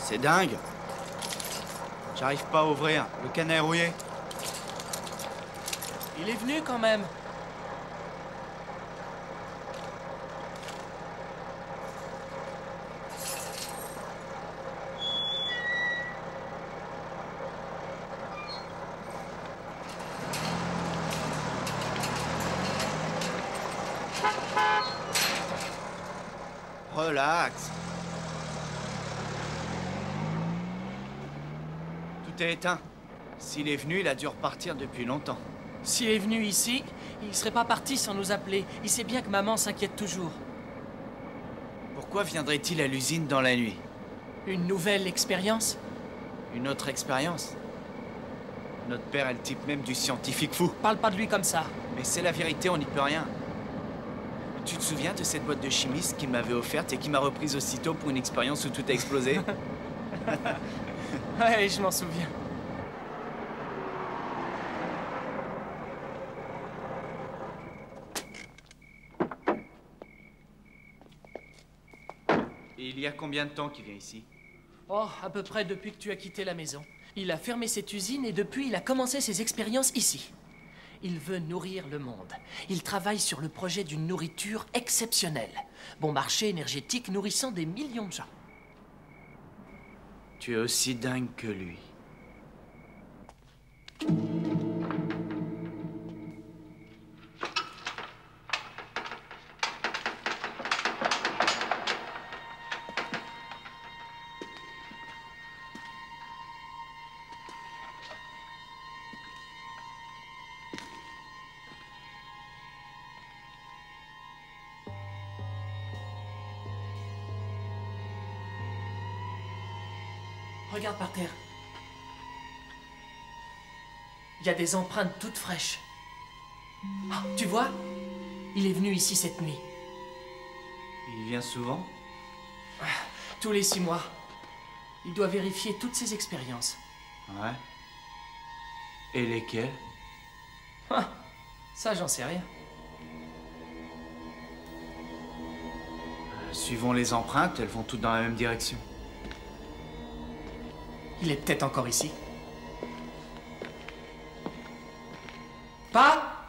C'est dingue. J'arrive pas à ouvrir. Le canet est rouillé. Il est venu quand même. Relax. Tout est éteint. S'il est venu, il a dû repartir depuis longtemps. S'il est venu ici, il serait pas parti sans nous appeler. Il sait bien que maman s'inquiète toujours. Pourquoi viendrait-il à l'usine dans la nuit? Une nouvelle expérience? Une autre expérience? Notre père est le type même du scientifique fou. Parle pas de lui comme ça. Mais c'est la vérité, on n'y peut rien. Tu te souviens de cette boîte de chimiste qu'il m'avait offerte et qui m'a reprise aussitôt pour une expérience où tout a explosé? Ouais, je m'en souviens. Et il y a combien de temps qu'il vient ici? Oh, à peu près depuis que tu as quitté la maison. Il a fermé cette usine et depuis, il a commencé ses expériences ici. Il veut nourrir le monde. Il travaille sur le projet d'une nourriture exceptionnelle. Bon marché énergétique nourrissant des millions de gens. Tu es aussi dingue que lui. Regarde par terre. Il y a des empreintes toutes fraîches. Oh, tu vois? Il est venu ici cette nuit. Il vient souvent? Tous les 6 mois. Il doit vérifier toutes ses expériences. Ouais. Et lesquelles? Ah, ça, j'en sais rien. Suivons les empreintes, elles vont toutes dans la même direction. Il est peut-être encore ici. Pas?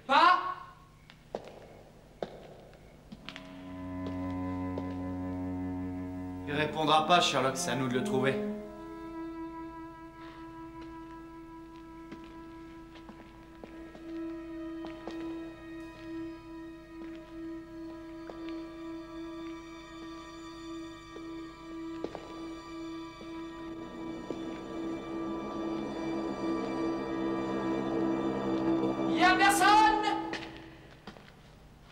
Pas? Il répondra pas, Sherlock, c'est à nous de le trouver. Y'a personne?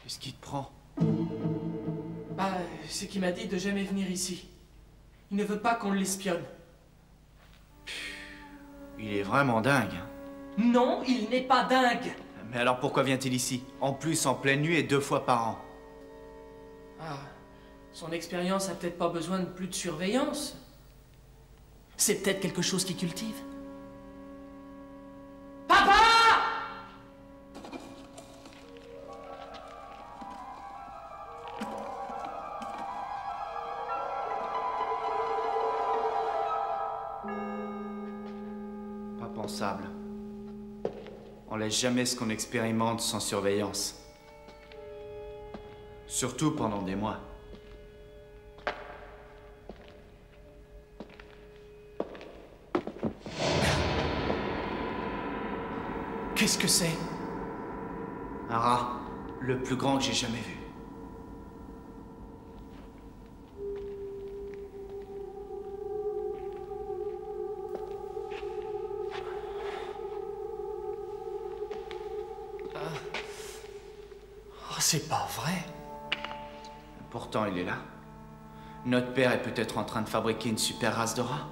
Qu'est-ce qui te prend? Bah, c'est qu'il m'a dit de jamais venir ici. Il ne veut pas qu'on l'espionne. Il est vraiment dingue. Non, il n'est pas dingue. Mais alors pourquoi vient-il ici? En plus, en pleine nuit et 2 fois par an. Ah, son expérience a peut-être pas besoin de plus de surveillance. C'est peut-être quelque chose qu'il cultive. Papa! Pas pensable. On laisse jamais ce qu'on expérimente sans surveillance. Surtout pendant des mois. Qu'est-ce que c'est? Un rat, le plus grand que j'ai jamais vu. Oh, c'est pas vrai. Pourtant, il est là. Notre père est peut-être en train de fabriquer une super race de rats.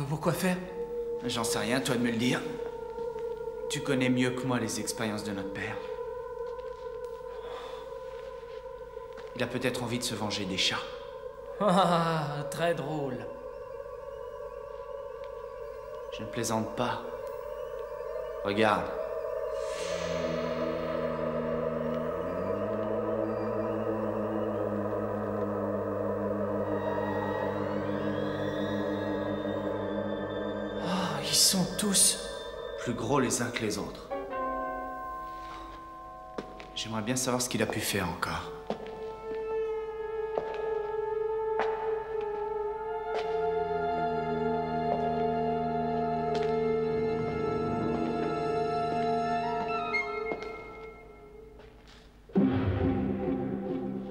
Pourquoi faire? J'en sais rien, toi de me le dire. Tu connais mieux que moi les expériences de notre père. Il a peut-être envie de se venger des chats. Ah, très drôle. Je ne plaisante pas. Regarde. Ils sont tous... plus gros les uns que les autres. J'aimerais bien savoir ce qu'il a pu faire encore.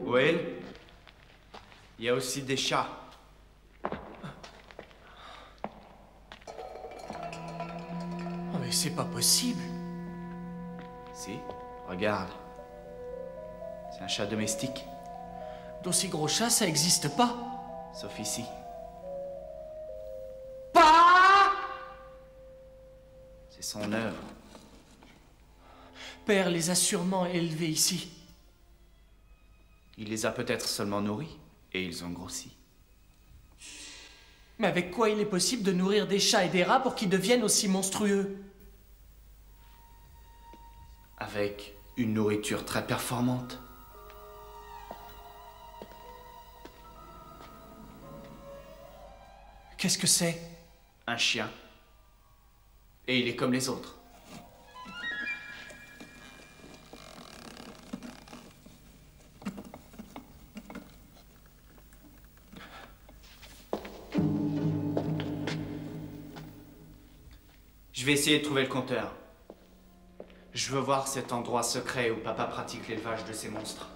Will, il y a aussi des chats. Mais c'est pas possible. Si, regarde. C'est un chat domestique. D'aussi gros chats, ça existe pas. Sauf ici. Pas! C'est son œuvre. Père les a sûrement élevés ici. Il les a peut-être seulement nourris, et ils ont grossi. Mais avec quoi il est possible de nourrir des chats et des rats pour qu'ils deviennent aussi monstrueux? Avec une nourriture très performante. Qu'est-ce que c'est? Un chien. Et il est comme les autres. Je vais essayer de trouver le compteur. Je veux voir cet endroit secret où papa pratique l'élevage de ces monstres.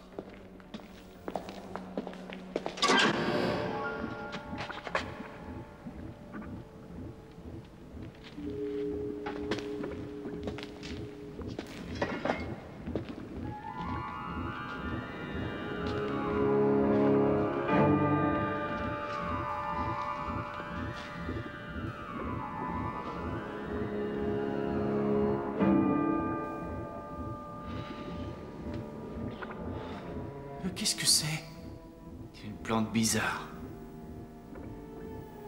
Qu'est-ce que c'est? C'est une plante bizarre.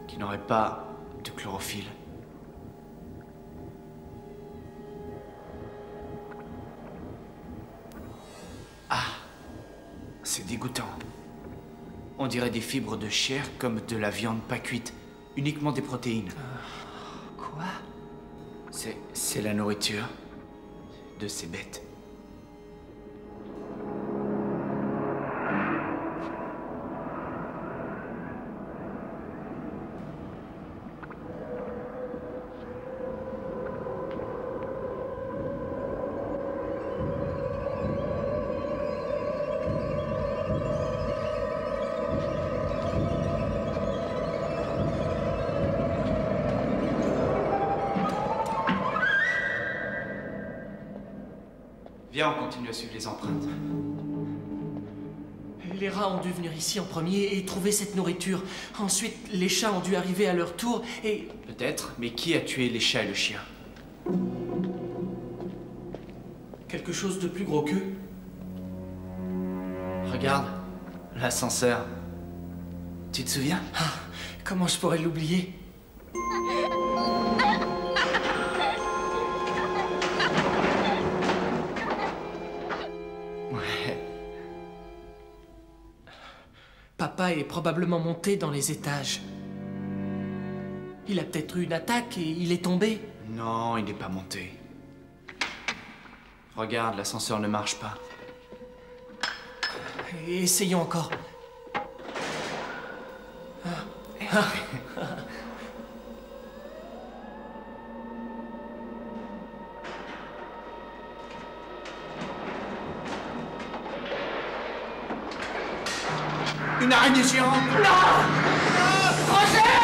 Qui n'aurait pas de chlorophylle. Ah! C'est dégoûtant. On dirait des fibres de chair comme de la viande pas cuite. Uniquement des protéines. Quoi? C'est la nourriture de ces bêtes. Viens, on continue à suivre les empreintes. Les rats ont dû venir ici en premier et trouver cette nourriture. Ensuite, les chats ont dû arriver à leur tour et... Peut-être, mais qui a tué les chats et le chien? quelque chose de plus gros qu'eux. Regarde, l'ascenseur. Tu te souviens? Ah, comment je pourrais l'oublier? Ouais. Papa est probablement monté dans les étages. Il a peut-être eu une attaque et il est tombé. Non, il n'est pas monté. Regarde, l'ascenseur ne marche pas. Essayons encore. Une araignée géante! Non! Roger!